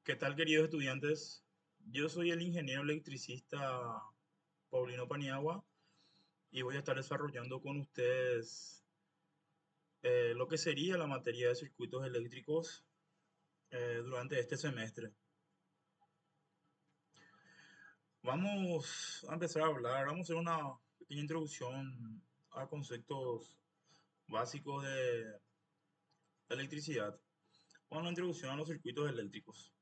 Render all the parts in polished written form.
¿Qué tal, queridos estudiantes? Yo soy el ingeniero electricista Paulino Paniagua y voy a estar desarrollando con ustedes lo que sería la materia de circuitos eléctricos durante este semestre. Vamos a empezar a hablar, vamos a hacer una pequeña introducción a conceptos básicos de electricidad. Una introducción a los circuitos eléctricos.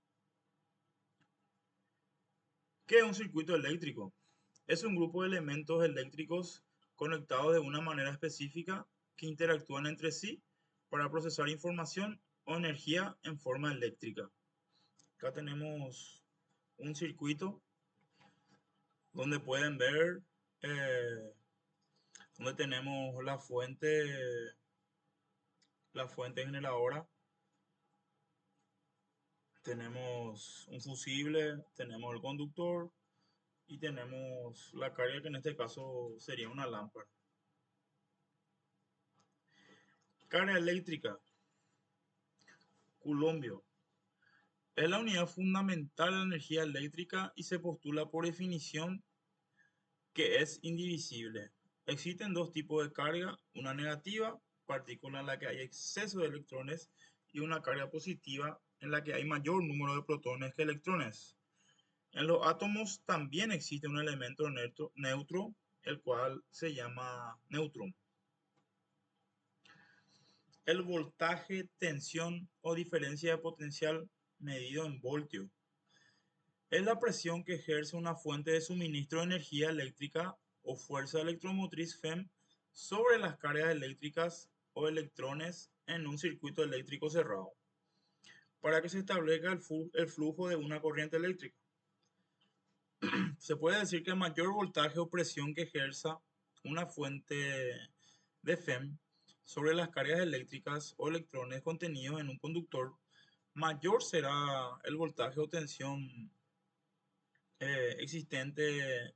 ¿Qué es un circuito eléctrico? Es un grupo de elementos eléctricos conectados de una manera específica que interactúan entre sí para procesar información o energía en forma eléctrica. Acá tenemos un circuito donde pueden ver, eh, donde tenemos la fuente generadora, tenemos un fusible, tenemos el conductor y tenemos la carga, que en este caso sería una lámpara. Carga eléctrica, culombio. Es la unidad fundamental de la energía eléctrica y se postula por definición que es indivisible. Existen dos tipos de carga: una negativa, partícula en la que hay exceso de electrones, y una carga positiva, en la que hay mayor número de protones que electrones. En los átomos también existe un elemento neutro, el cual se llama neutrón. El voltaje, tensión o diferencia de potencial medido en voltio es la presión que ejerce una fuente de suministro de energía eléctrica o fuerza electromotriz FEM sobre las cargas eléctricas o electrones en un circuito eléctrico cerrado, para que se establezca el flujo de una corriente eléctrica. Se puede decir que mayor voltaje o presión que ejerza una fuente de FEM sobre las cargas eléctricas o electrones contenidos en un conductor, mayor será el voltaje o tensión existente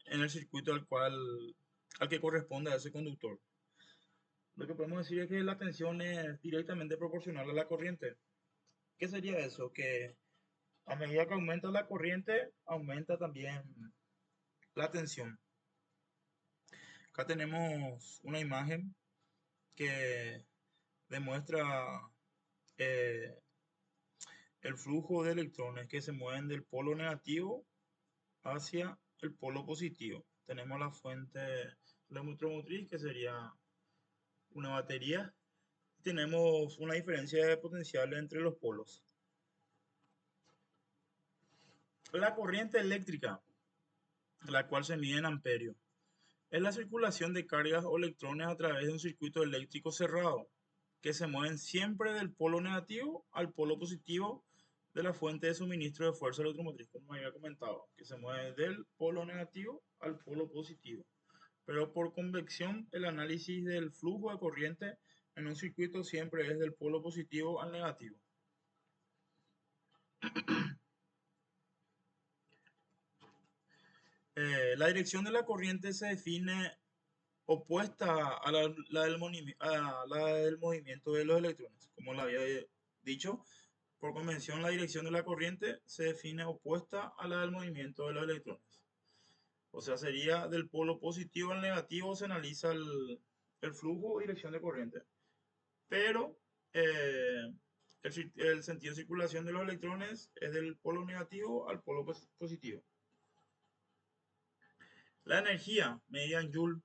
en el circuito al que corresponde a ese conductor. Lo que podemos decir es que la tensión es directamente proporcional a la corriente. ¿Qué sería eso? Que a medida que aumenta la corriente, aumenta también la tensión. Acá tenemos una imagen que demuestra eh, el flujo de electrones que se mueven del polo negativo hacia el polo positivo. Tenemos la fuente electromotriz, que sería una batería. Tenemos una diferencia de potencial entre los polos. La corriente eléctrica, la cual se mide en amperios, es la circulación de cargas o electrones a través de un circuito eléctrico cerrado, que se mueven siempre del polo negativo al polo positivo de la fuente de suministro de fuerza electromotriz, como había comentado, que se mueve del polo negativo al polo positivo. Pero por convección, el análisis del flujo de corriente en un circuito siempre es del polo positivo al negativo. La dirección de la corriente se define opuesta a la del movimiento de los electrones. Como lo había dicho, por convención la dirección de la corriente se define opuesta a la del movimiento de los electrones. O sea, sería del polo positivo al negativo se analiza el flujo o dirección de corriente. Pero eh, el sentido de circulación de los electrones es del polo negativo al polo positivo. La energía, medida en Joule,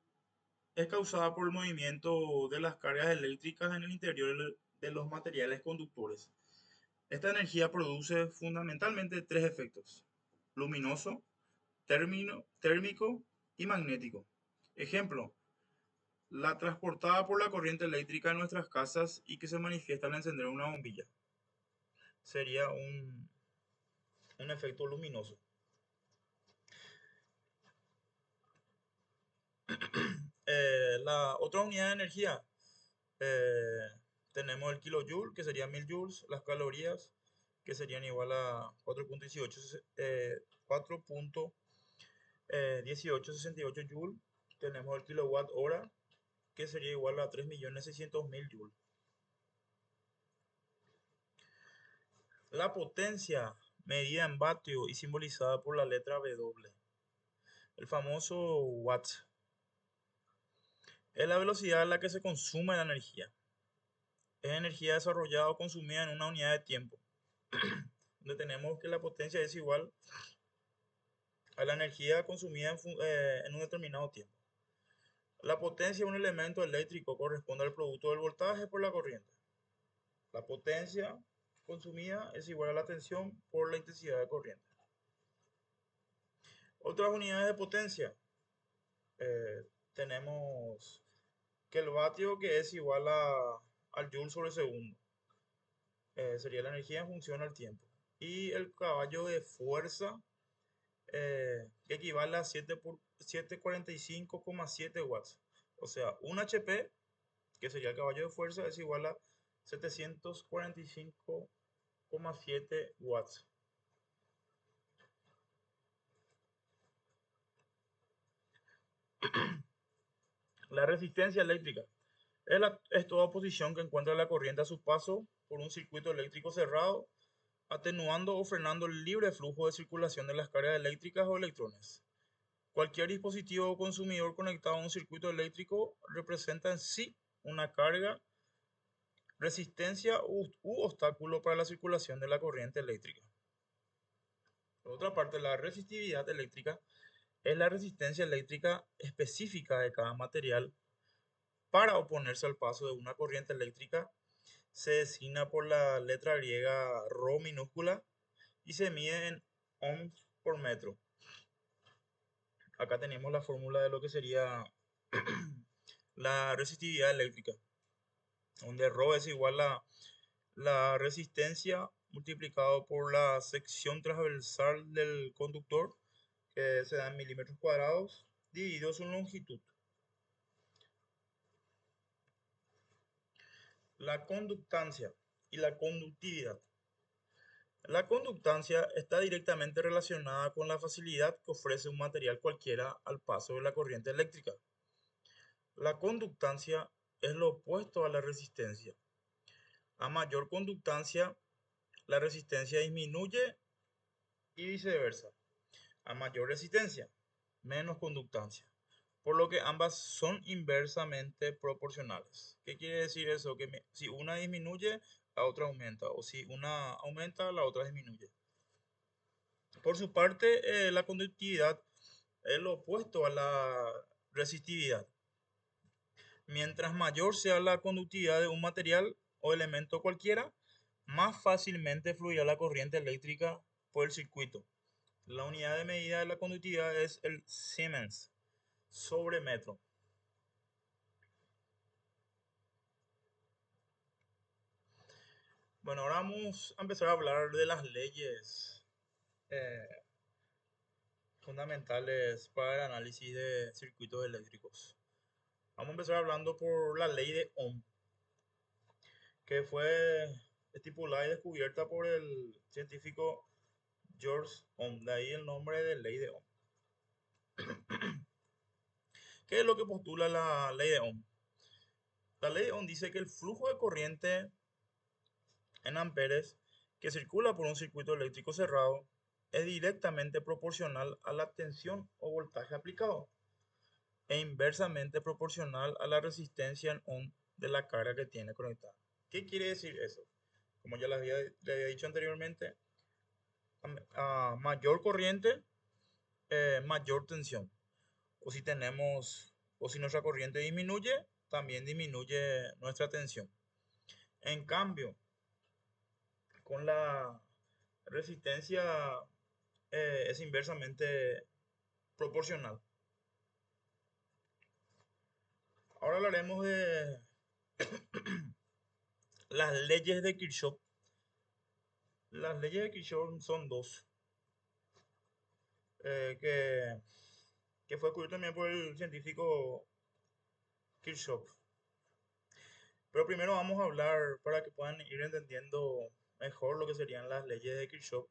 es causada por el movimiento de las cargas eléctricas en el interior de los materiales conductores. Esta energía produce fundamentalmente tres efectos: luminoso, térmico y magnético. Ejemplo: la transportada por la corriente eléctrica en nuestras casas y que se manifiesta al encender una bombilla. Sería un efecto luminoso. La otra unidad de energía, eh, tenemos el kilojoule, que sería 1000 joules, las calorías, que serían igual a 4.1868 joules. Tenemos el kilowatt hora, que sería igual a 3.600.000 joules. La potencia medida en vatio y simbolizada por la letra W. El famoso watt es la velocidad a la que se consume la energía. Es energía desarrollada o consumida en una unidad de tiempo, donde tenemos que la potencia es igual a la energía consumida en un determinado tiempo. La potencia de un elemento eléctrico corresponde al producto del voltaje por la corriente. La potencia consumida es igual a la tensión por la intensidad de corriente. Otras unidades de potencia. Tenemos que el vatio, que es igual al joule sobre segundo. Sería la energía en función al tiempo. Y el caballo de fuerza, que equivale a 7 por 745,7 watts. O sea, un HP, que sería el caballo de fuerza, es igual a 745,7 watts. La resistencia eléctrica es toda oposición que encuentra la corriente a su paso por un circuito eléctrico cerrado, atenuando o frenando el libre flujo de circulación de las cargas eléctricas o electrones. Cualquier dispositivo o consumidor conectado a un circuito eléctrico representa en sí una carga, resistencia u obstáculo para la circulación de la corriente eléctrica. Por otra parte, la resistividad eléctrica es la resistencia eléctrica específica de cada material para oponerse al paso de una corriente eléctrica. Se designa por la letra griega ρ minúscula y se mide en ohms por metro. Acá tenemos la fórmula de lo que sería la resistividad eléctrica, donde ρ es igual a la resistencia multiplicado por la sección transversal del conductor, que se da en milímetros cuadrados, dividido su longitud. La conductancia y la conductividad. La conductancia está directamente relacionada con la facilidad que ofrece un material cualquiera al paso de la corriente eléctrica. La conductancia es lo opuesto a la resistencia. A mayor conductancia, la resistencia disminuye y viceversa. A mayor resistencia, menos conductancia. Por lo que ambas son inversamente proporcionales. ¿Qué quiere decir eso? Que si una disminuye, la otra aumenta. O si una aumenta, la otra disminuye. Por su parte, la conductividad es lo opuesto a la resistividad. Mientras mayor sea la conductividad de un material o elemento cualquiera, más fácilmente fluirá la corriente eléctrica por el circuito. La unidad de medida de la conductividad es el Siemens sobre metro. Bueno, ahora vamos a empezar a hablar de las leyes eh, fundamentales para el análisis de circuitos eléctricos. Vamos a empezar hablando por la ley de Ohm, que fue estipulada y descubierta por el científico George Ohm, de ahí el nombre de ley de Ohm. ¿Qué es lo que postula la ley de Ohm? La ley de Ohm dice que el flujo de corriente en amperes que circula por un circuito eléctrico cerrado es directamente proporcional a la tensión o voltaje aplicado e inversamente proporcional a la resistencia en ohm de la carga que tiene conectada. ¿Qué quiere decir eso? Como ya le había dicho anteriormente, a mayor corriente, mayor tensión. O si tenemos, o si nuestra corriente disminuye, también disminuye nuestra tensión. En cambio, con la resistencia es inversamente proporcional. Ahora hablaremos de las leyes de Kirchhoff. Las leyes de Kirchhoff son dos, eh, que, que fue descubierto también por el científico Kirchhoff. Pero primero vamos a hablar para que puedan ir entendiendo mejor lo que serían las leyes de Kirchhoff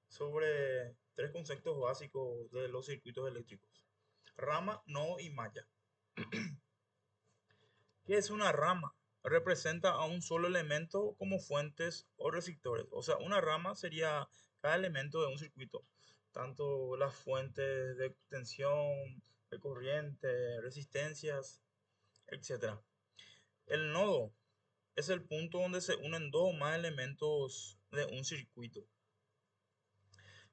sobre tres conceptos básicos de los circuitos eléctricos: rama, nodo y malla. ¿Qué es una rama? representa a un solo elemento como fuentes o resistores. O sea, una rama sería cada elemento de un circuito, tanto las fuentes de tensión, de corriente, resistencias, etcétera. El nodo es el punto donde se unen dos o más elementos de un circuito.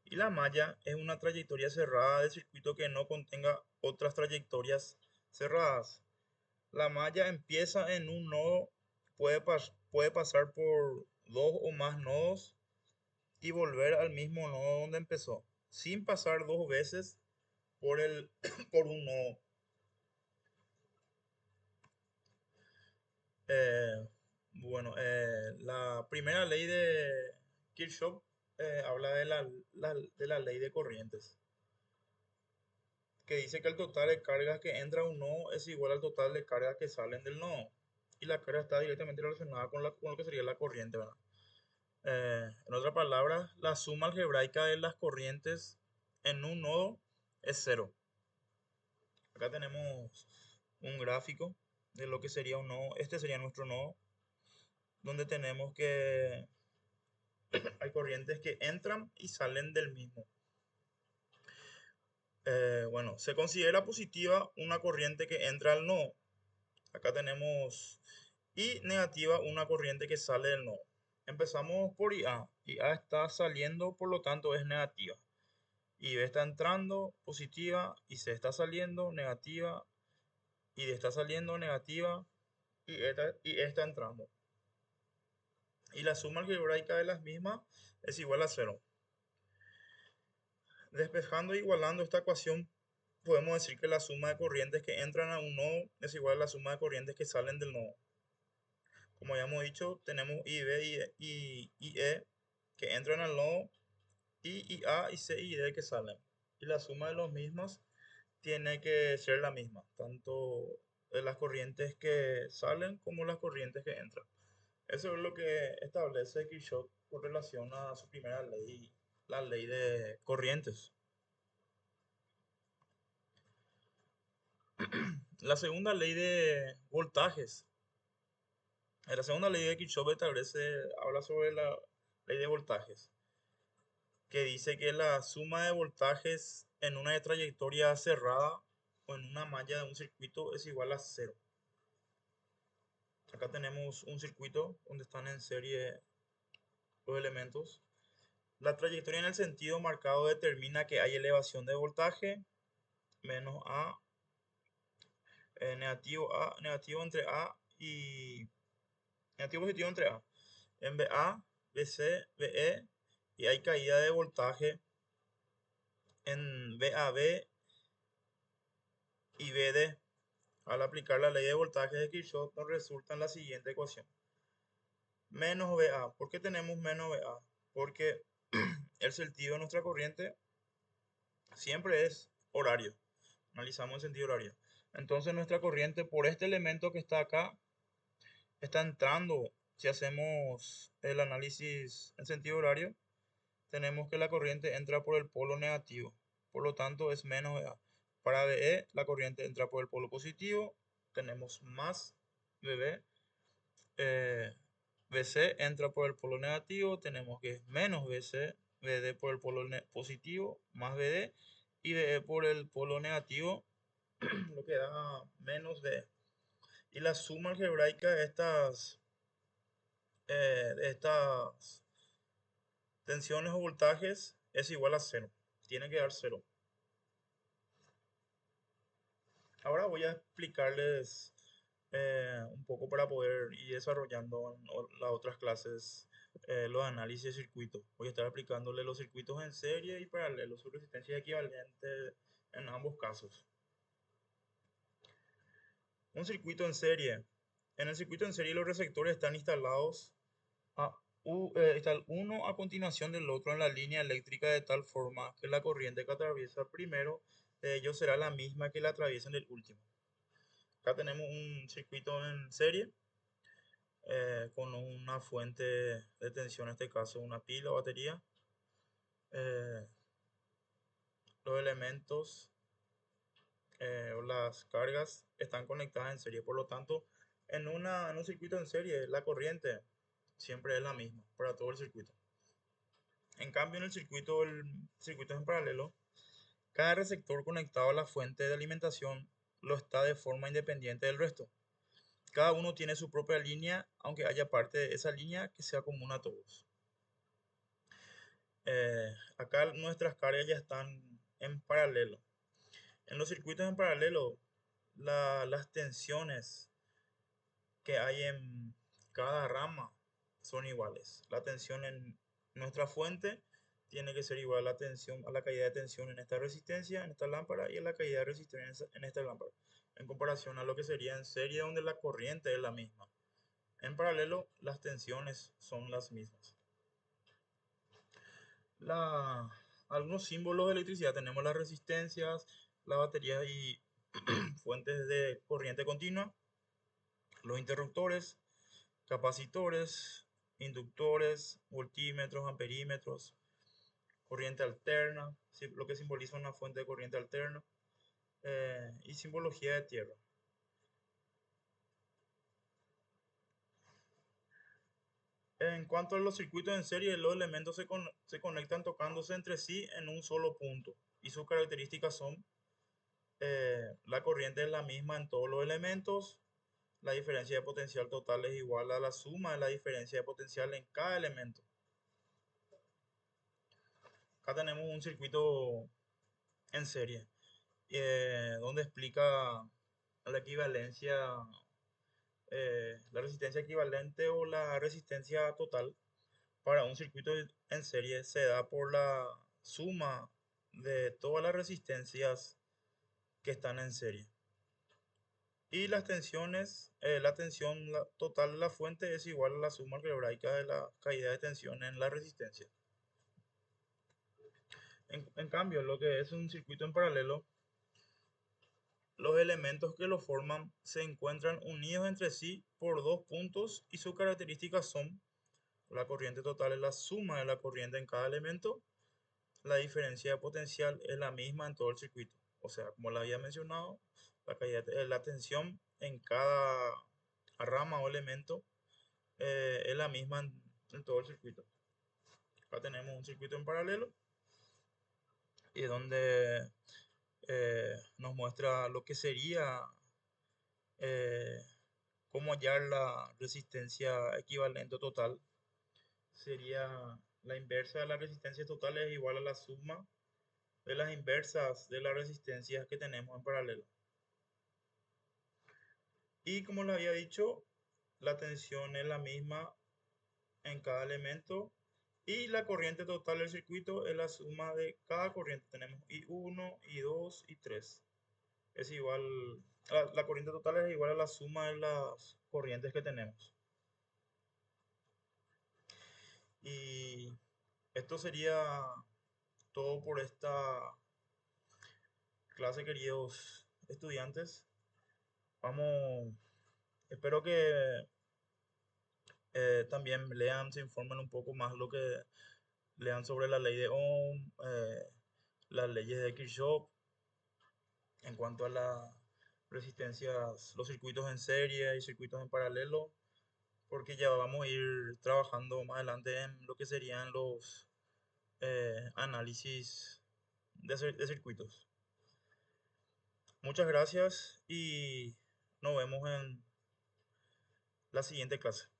Y la malla es una trayectoria cerrada del circuito que no contenga otras trayectorias cerradas. La malla empieza en un nodo, puede pasar por dos o más nodos y volver al mismo nodo donde empezó, sin pasar dos veces por un nodo. Eh, la primera ley de Kirchhoff habla de la ley de corrientes, que dice que el total de cargas que entra a un nodo es igual al total de cargas que salen del nodo. Y la carga está directamente relacionada con lo que sería la corriente, ¿verdad? En otras palabras, la suma algebraica de las corrientes en un nodo es cero. Acá tenemos un gráfico de lo que sería un nodo. Este sería nuestro nodo, donde tenemos que hay corrientes que entran y salen del mismo. Bueno, se considera positiva una corriente que entra al nodo. Acá tenemos y negativa una corriente que sale del nodo. Empezamos por IA. IA está saliendo, por lo tanto es negativa. Y B está entrando positiva y C está saliendo negativa y D está saliendo negativa y E está entrando. Y la suma algebraica de las mismas es igual a cero. Despejando e igualando esta ecuación, podemos decir que la suma de corrientes que entran a un nodo es igual a la suma de corrientes que salen del nodo. Como ya hemos dicho, tenemos IB y E que entran al nodo y A y C y D que salen. Y la suma de los mismos tiene que ser la misma, tanto de las corrientes que salen como las corrientes que entran. Eso es lo que establece Kirchhoff con relación a su primera ley, la ley de corrientes. La segunda ley de voltajes. La segunda ley de Kirchhoff habla sobre la ley de voltajes, que dice que la suma de voltajes en una trayectoria cerrada o en una malla de un circuito es igual a cero. Acá tenemos un circuito donde están en serie los elementos. La trayectoria en el sentido marcado determina que hay elevación de voltaje menos A, negativo entre A y negativo positivo entre A. En BA, BC, BE y hay caída de voltaje en BAB y BD. Al aplicar la ley de voltaje de Kirchhoff nos resulta en la siguiente ecuación. Menos BA. ¿Por qué tenemos menos BA? Porque el sentido de nuestra corriente siempre es horario. Analizamos el sentido horario. Entonces nuestra corriente por este elemento que está acá está entrando. Si hacemos el análisis en sentido horario, tenemos que la corriente entra por el polo negativo. Por lo tanto es menos BA. Para BE la corriente entra por el polo positivo. Tenemos más BB. BC entra por el polo negativo. Tenemos que es menos BC. BD por el polo positivo más BD. Y BE por el polo negativo, lo que da menos B. Y la suma algebraica de estas tensiones o voltajes es igual a cero. Tiene que dar cero. Ahora voy a explicarles un poco para poder ir desarrollando en las otras clases los análisis de circuitos. Voy a estar aplicándole los circuitos en serie y paralelos, su resistencia equivalente en ambos casos. Un circuito en serie. En el circuito en serie los receptores están instalados está el uno a continuación del otro en la línea eléctrica de tal forma que la corriente que atraviesa el primero de ellos será la misma que la atraviesa en el último. Acá tenemos un circuito en serie con una fuente de tensión, en este caso una pila o batería. Eh, los elementos o las cargas están conectadas en serie, por lo tanto En un circuito en serie, la corriente siempre es la misma para todo el circuito. En cambio, en el circuito en paralelo, cada receptor conectado a la fuente de alimentación lo está de forma independiente del resto. Cada uno tiene su propia línea, aunque haya parte de esa línea que sea común a todos. Acá nuestras cargas ya están en paralelo. En los circuitos en paralelo, las tensiones que hay en cada rama son iguales. La tensión en nuestra fuente tiene que ser igual a la tensión, a la caída de tensión en esta resistencia, en esta lámpara, y a la caída de resistencia en esta lámpara, en comparación a lo que sería en serie donde la corriente es la misma. En paralelo, las tensiones son las mismas. La, Algunos símbolos de electricidad tenemos las resistencias, las baterías y fuentes de corriente continua, los interruptores, capacitores, inductores, voltímetros, amperímetros, corriente alterna, lo que simboliza una fuente de corriente alterna, y simbología de tierra. En cuanto a los circuitos en serie, los elementos se conectan tocándose entre sí en un solo punto y sus características son la corriente es la misma en todos los elementos, la diferencia de potencial total es igual a la suma de la diferencia de potencial en cada elemento. Acá tenemos un circuito en serie donde explica la equivalencia, la resistencia equivalente o la resistencia total para un circuito en serie se da por la suma de todas las resistencias que están en serie. Y las tensiones, la tensión total de la fuente es igual a la suma algebraica de la caída de tensión en la resistencia. En cambio, lo que es un circuito en paralelo, los elementos que lo forman se encuentran unidos entre sí por dos puntos y sus características son: la corriente total es la suma de la corriente en cada elemento, la diferencia de potencial es la misma en todo el circuito. O sea, como lo había mencionado, la tensión en cada rama o elemento es la misma en todo el circuito. Acá tenemos un circuito en paralelo y donde nos muestra lo que sería eh, cómo hallar la resistencia equivalente total. Sería la inversa de la resistencia total es igual a la suma de las inversas de las resistencias que tenemos en paralelo. Y como les había dicho, la tensión es la misma en cada elemento y la corriente total del circuito es la suma de cada corriente. Tenemos I1, I2 y 3. Es igual, la corriente total es igual a la suma de las corrientes que tenemos. Y esto sería todo por esta clase, queridos estudiantes. Vamos, espero que también lean, se informen un poco más lo que lean sobre la ley de Ohm, las leyes de Kirchhoff en cuanto a las resistencias, los circuitos en serie y circuitos en paralelo, porque ya vamos a ir trabajando más adelante en lo que serían los análisis de circuitos. Muchas gracias y nos vemos en la siguiente clase.